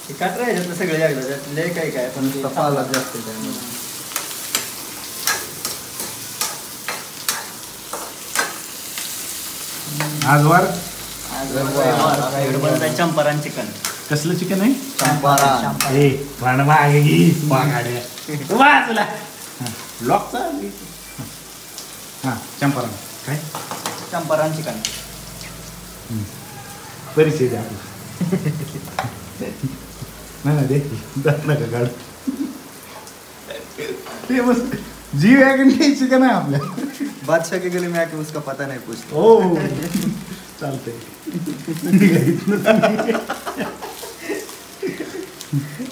काट राहायचं सगळं लागलं त्यात लय काय काय पण पाला जास्त त्यामुळे आज वार चंपारण चिकन. कसलं चिकन आहे? चंपारण. ए भांड मागे घे वागाड्या वाचला लॉकचा हां चंपारण काय चंपारण चिकन परिचय द्या नाही दे जात नका काढ ते बस जी वॅगन घ्यायची का नाही आपल्या बादशाह के गले में आके उसका पता नहीं कुछ. हो चालतंय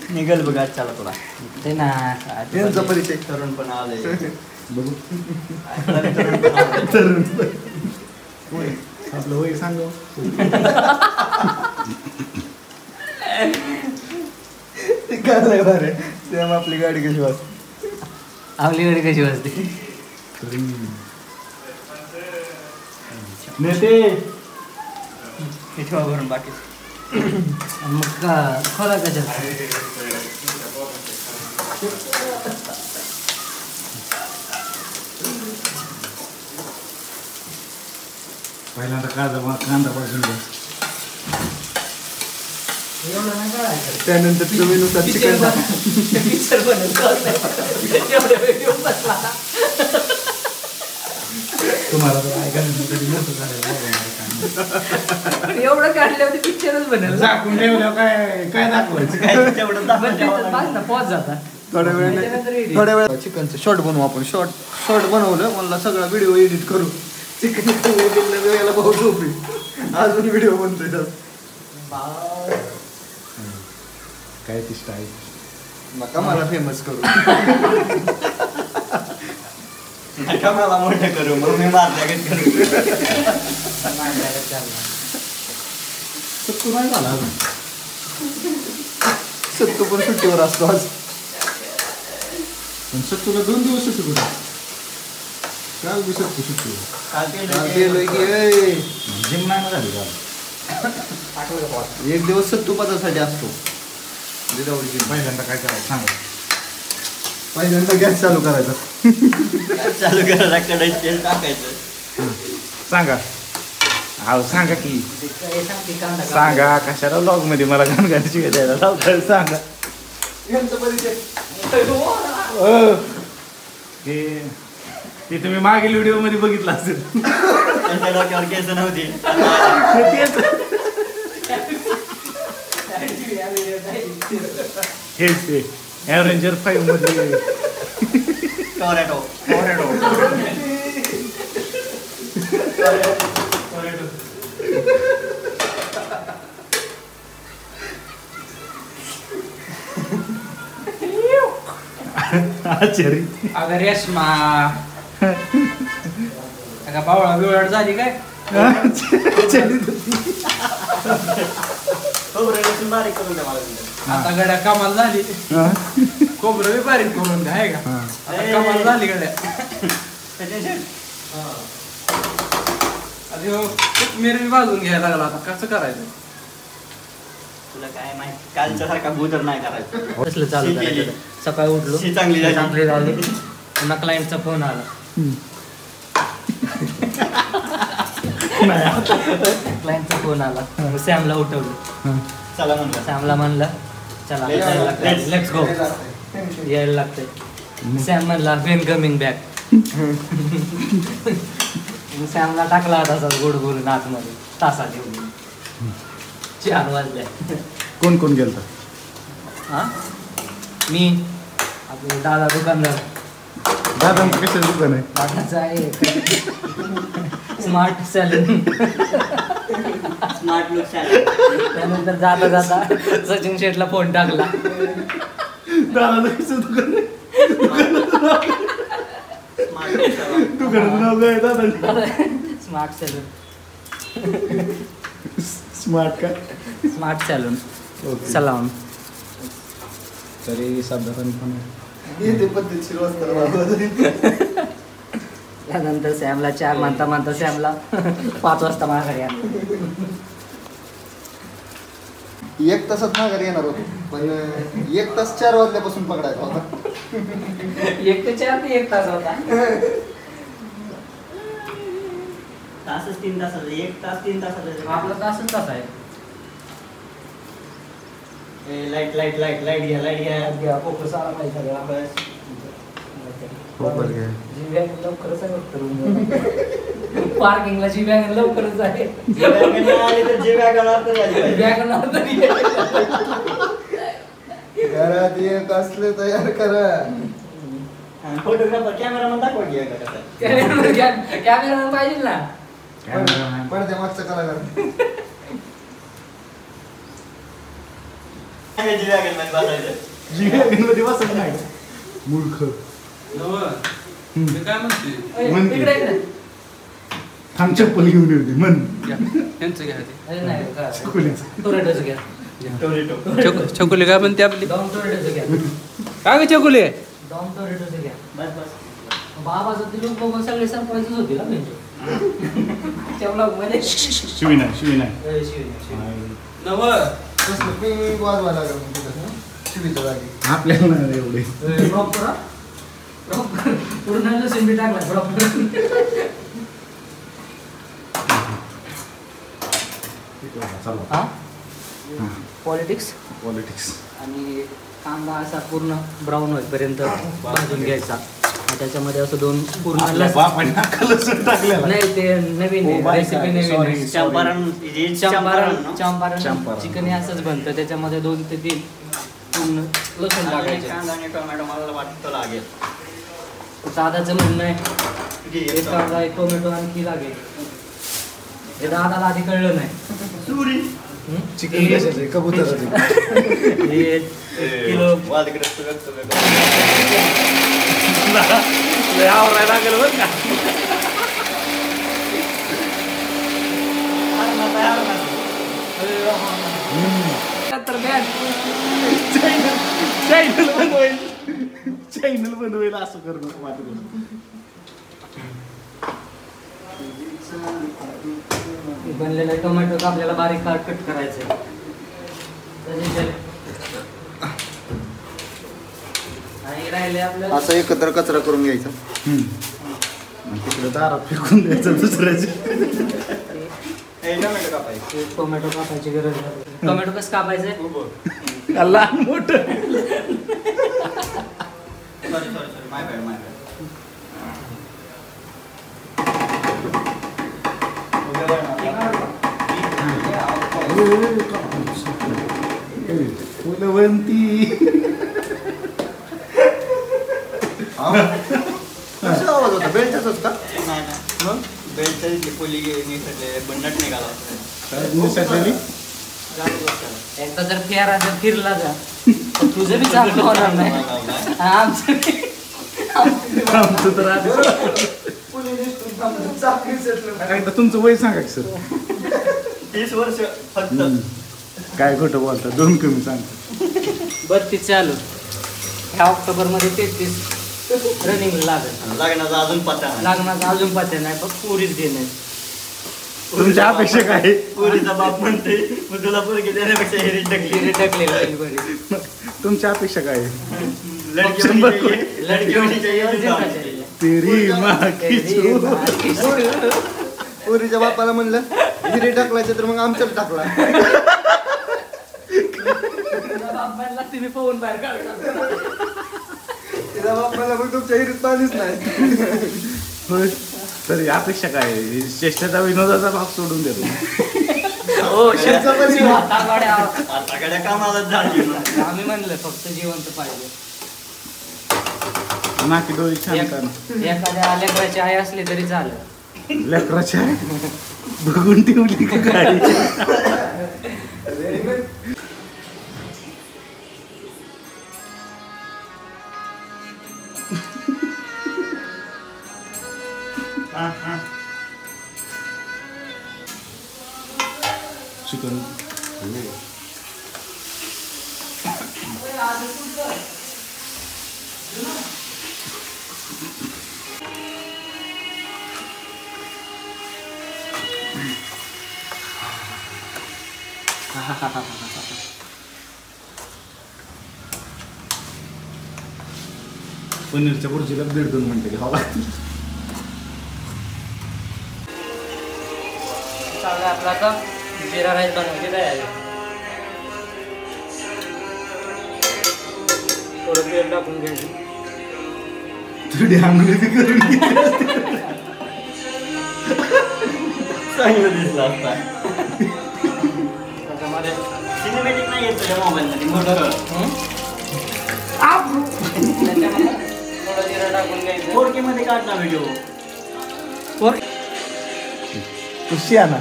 निघल बघा चला तुला ते ना त्यांचा परिचय तरुण पण आले बघू तरुण होय आपलं होय सांग काय बरं सेम आपली गाडी कशी वाजते आपली गाडी कशी वाजते नेते ठेवा भरून बाकी मग का खोला कशात पहिल्यांदा कांदा पासून घ्या एवढं नाही करायचं. त्यानंतर चवीनुसार चिकन टाका. पिक्चर तुम्हाला तर ऐकायला कधी नसतं झालं एवढं काढल्यावर पिक्चरच बनल. झाकून ठेवल्यावर काय दाखवायचं पॉज जाता थोड्या वेळ चिकनचं शॉर्ट बनवू आपण. शॉर्ट बनवलं म्हणला सगळा व्हिडिओ एडिट करू. चिकन वेळेला भाऊ झोपी अजून व्हिडिओ बनतोय त्यात. काय ती स्टाईल नका मला फेमस करू नका मला मोठं करू मग मी मारल्यागत करू. सत्तू नाही झाला अजून सत्तू पण सुट्टीवर असतो आज. पण सत्तूला 2 दिवस सुट्टी कुठं काल बी सत्तू सुट्टीवर गेलोय की जिम नाही ना झाली काल. एक दिवस सत्तू पदासाठी असतो. पहिल्यांदा काय करायचं सांगा. पहिल्यांदा गॅस चालू करायचा. चालू करायला कढईत तेल टाकायचं. सांगा अहो सांगा की सांगा कशाला ब्लॉग मध्ये मला गाणगाणी शिकायला लावताय सांगा. यांचा परिचय ते तुम्ही मागील व्हिडिओ मध्ये बघितलं असेल. त्यांच्या डोक्यावर केस नव्हती. हेच ते ॲव्हेंजर 5 मध्ये टोरॅटो आचारी अगं रेशमा अगं बावळा बिवळाट झाली काय बारीक करून द्या मला. आता गड्या कमाल झाली. खोबरं बी बारीक करून द्या आहे का आता कमाल झाली गड्या. कोथमीर बी भाजून घ्यायला लागला. आता कसं करायचं तुला काय माहिती कालच्या सारखा गुजर नाही करायचं. कसलं चालू करायचं. सकाळी उठलो चांगली झाली पुन्हा क्लायंटचा फोन आला. क्लायंटचा फोन आला मग सॅमला उठवलं. चला म्हणलं सॅमला म्हणलं चला लेट्स गो यायला लागतंय. सॅम म्हणला वेन कमिंग बॅक. सॅमला टाकला होता असा गोड बोलून आतमध्ये तासा घेऊन 4 वाजल्या. कोण कोण गेलं हा मी आपले दादा दुकानदार. दादा कशाचं दुकान आहे? दादाचं आहे smart salon. Smart look salon. त्यानंतर जाता जाता सचिन शेठला फोन टाकला. दादा कशाचं दुकान आहे? दुकानाचं नाव काय दादा? Smart salon. स्मार्ट काय? Smart salon okay. सलाम. तरी साधारण पण येते पद्धतशीर वाजता. त्यानंतर सॅमला 4 म्हणता सॅमला 5 वाजता माघारी आणलं. 1 तासात माघारी येणार होतो पण 1 तास 4 वाजल्यापासून पकडायचा होता. 1 ते 4 ते 1 तास होता. तासच 3 तासाचा 1 तास 3 तासाचा आपला तासच तास आहे. लाईट घ्या फोकस आला पाहिजे सगळा. लवकरच आहे पार्किंगला जी वॅगन लवकरच आहे. घरात एक असले तयार करा. फोटोग्राफर कॅमेरामन दाखवा की कॅमेरा पाहिजे ना. पडद्या मागचा कलाकार. मध्ये बसत नाही मूर्ख. काय म्हणते इकडे इकडे. थांब चप्पल घेऊन येते म्हण. यांचं घ्या ते. अरे नाही खोलीचं. टोरेटोचं घ्या. चकोली काय म्हणते आपली डॉम टोरेटोचं घ्या. काय ग चकोली डॉम टोरेटोचं घ्या. बस बाबाचं ते लोक बघून सगळे सरप्राईजच होते ना म्हणजे. त्या ब्लॉग मध्ये शिवी नाही नव कसलं मी वाजवायला लागलो मग तिथं, शिवीच्या जागी. आपल्याला नाही एवढे. प्रॉपर पूर्ण लसूण बी टाकला प्रॉपर. हा पॉलिटिक्स आणि कांदा असा पूर्ण ब्राऊन होईपर्यंत भाजून घ्यायचा. त्याच्यामध्ये असं 2 पूर्ण बापाने अख्खा लसूण टाकलेला. नाही ते नवीन रेसिपी नवीन आहे. चंपारण चंपारण चिकन हे असंच बनतं. त्याच्यामध्ये 2 ते 3 पूर्ण लसूण टाकायचे. कांदा आणि टोमॅटो मला वाटतं लागेल. दादाचं म्हणणं आहे एक कांदा एक टोमॅटो आणखी लागेल. हे दादाला आधी कळलं नाही. चिकन कशाचे कबुतराचे. हे 1 किलो वादग्रस्त वक्तव्य लय आवरायला लागेल बरं का. तर बॅग चॅनल बनवायला असं करणं वाटत. बनलेला टोमॅटो आपल्याला बारीक कट करायचं. आणि राहिले आपल्याला असं एकत्र कचरा करून घ्यायचा. तिकडे दारात फेकून द्यायचं दुसऱ्याचे. टोमॅटो कापायचं. टोमॅटो कापायची गरज नाही. टोमॅटो कसं कापायचंय? लहान मोठं. सॉरी माय बॅड फुलवंती. कसा आवाज होता बेल्टचाच का? नाही मग बेल्टची पोली निसटले बंडट निघाला. एकदा जर फिरला जा तर तुझं बी चांगलं होणार नाही. आमचं तर एकदा तुमचं वय सांगा की सर. 30 वर्ष फक्त. काय खोटं बोलता 2 कमी सांगता. 32 चालू. ह्या ऑक्टोबरमध्ये 33 रनिंग लागेल. लग्नाचा अजून पत्ता नाही. लग्नाचा अजून पत्ते नाही फक्त पुरीच देणे. तुमच्या अपेक्षा काय आहे? पोरीचा बाप म्हणते मग तुला पोरगी देण्यापेक्षा हेरी टाकली. टाकलेलं तुमच्या अपेक्षा काय आहे? लडकी होनी चाहिए, लडकी होनी चाहिए. तेरी माँ की चूक. पोरीच्या बापाला म्हणलं हिरे टाकलायचं तर मग आमच्यात टाकला. तुम्ही पवून बाहेर काढला. तिचा बाप मला मग तुमच्या हिरीत पाणीच नाही. होय. तरी अपेक्षा काय आहे? चेष्टाचा विनोदाचा भाग सोडून देतो. आता कामाला झाली. आम्ही म्हणलं फक्त जिवंत पाहिजे. नाकी डोळी छान करा. एखाद्या लेकराची आई असली तरी झालं. लेकराची आहे बघून ठेवली का काय? चिकन पनीरच्या बुर्जीला 1.5-2 मिनिटं घ्यावं लागतील. चांगला आपला आता जिरा राईस बनवायची तयारी. थोडं तेल टाकून घ्यायचं. थोडी आंघोळी बी करून घे. चांगलं दिसलं असता. त्याच्यामध्ये सिनेमॅटिक नाही येत तुझ्या मोबाईलमध्ये मोठं. त्याच्यामध्ये थोडं जिरा टाकून घ्यायचं. 4K मध्ये काढ ना व्हिडिओ. खुशी आहे ना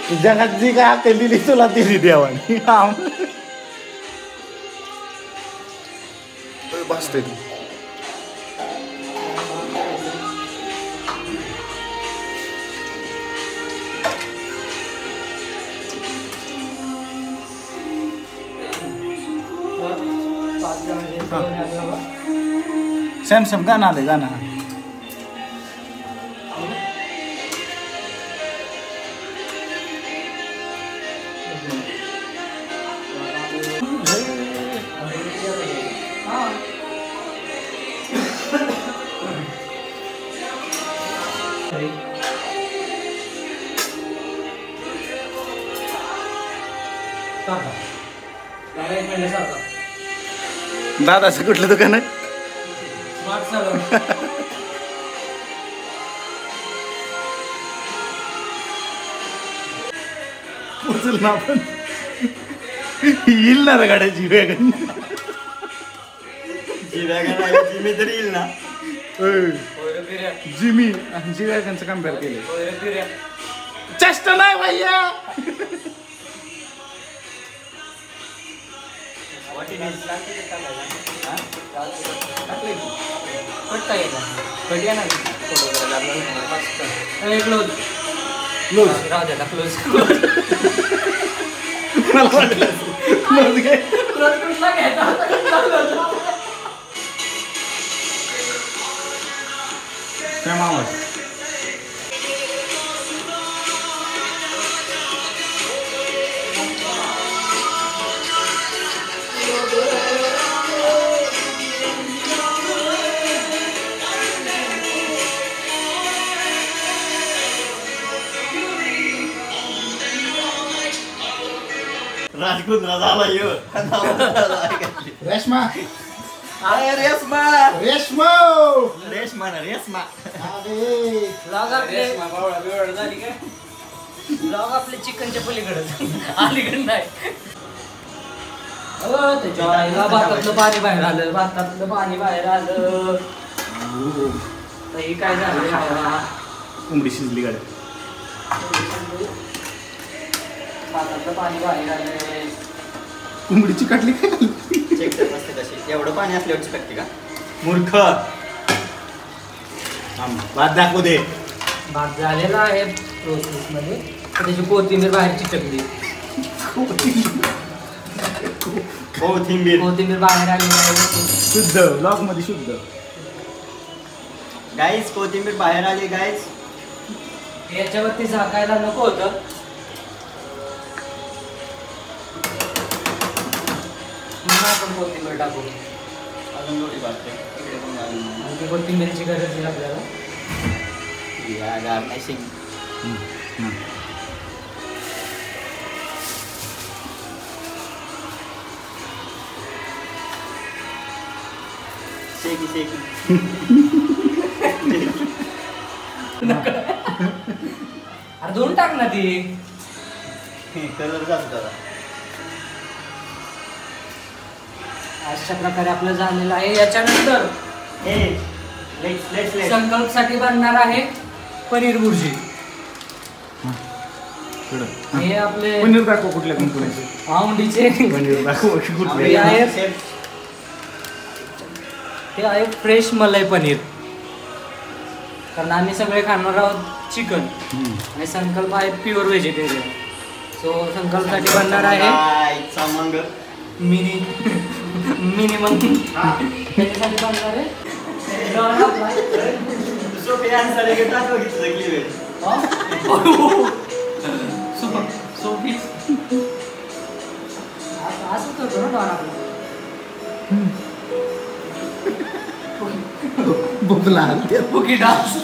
तू जगात जी काय अक्कल दिली तुला दिली देवाने. बसते तू सॅमसंग गाणं आलंय गाणं. दादाचं कुठलं दुकान आहे? स्मार्ट सॅलून. पोचल ना आपण. येईल ना रे गाड्याची वेगन. जी वॅगन आहे जिमी तरी येईल ना. जिमी आणि जी वॅगनचं कम्पेअर केलं. चेष्टा नाही भैया. मला वाटलं काय मामा राजकुंद्रा झाला यो. रेश्मा रेशमा रेश्मा रेशमा ना रेशमा. ब्लॉग आपले चिकनच्या पलीकडे अलीकडे नाही. त्याच्या आईला भातातलं पाणी बाहेर आलं. भातातलं पाणी बाहेर आलं. हे काय झालं? कोंबडी शिजली गाडी. भातातलं पाणी बाहेर आलं. कोंबडीची काटली काय? चेक करत असते तशी. एवढं पाणी असल्यावर चिकटते का? मूर्ख. भात दाखवू दे. भात झालेला आहे प्रोसेस मध्ये. त्याची कोथिंबीर बाहेर चिटकली. कोथिंबीर बाहेर आली आहे. शुद्ध ब्लॉग मध्ये शुद्ध. गाईस कोथिंबीर बाहेर आली गाईस. याच्यावरती झाकायला नको होतं. आपण कोथिंबीर टाकू. अजून थोडी भाजते. इकडे पण घालून. आणि कोथिंबीरची गरज नाही आपल्याला. गार्निशिंग. शेकी शेकी. अरे दोन टाक ना ती. कलर जास्त झाला. अशा प्रकारे आपलं झालेलं आहे. याच्यानंतर संकल्पसाठी बनणार आहे पनीर भुर्जी. हे आपले पनीर दाखव कुठल्या कंपनीचे. औंधीचे पनीर दाखव हे कुठल्या. आहे. हे आहे फ्रेश मलाई पनीर. कारण आम्ही सगळे खाणार आहोत चिकन. आणि संकल्प आहे प्युअर व्हेजिटेरियन. सो संकल्पसाठी बनणार आहे मिनिमम त्याच्यासाठी बनणार आहे. असं करतो ना डॉन आपला. भूक लागली बुकी डान्स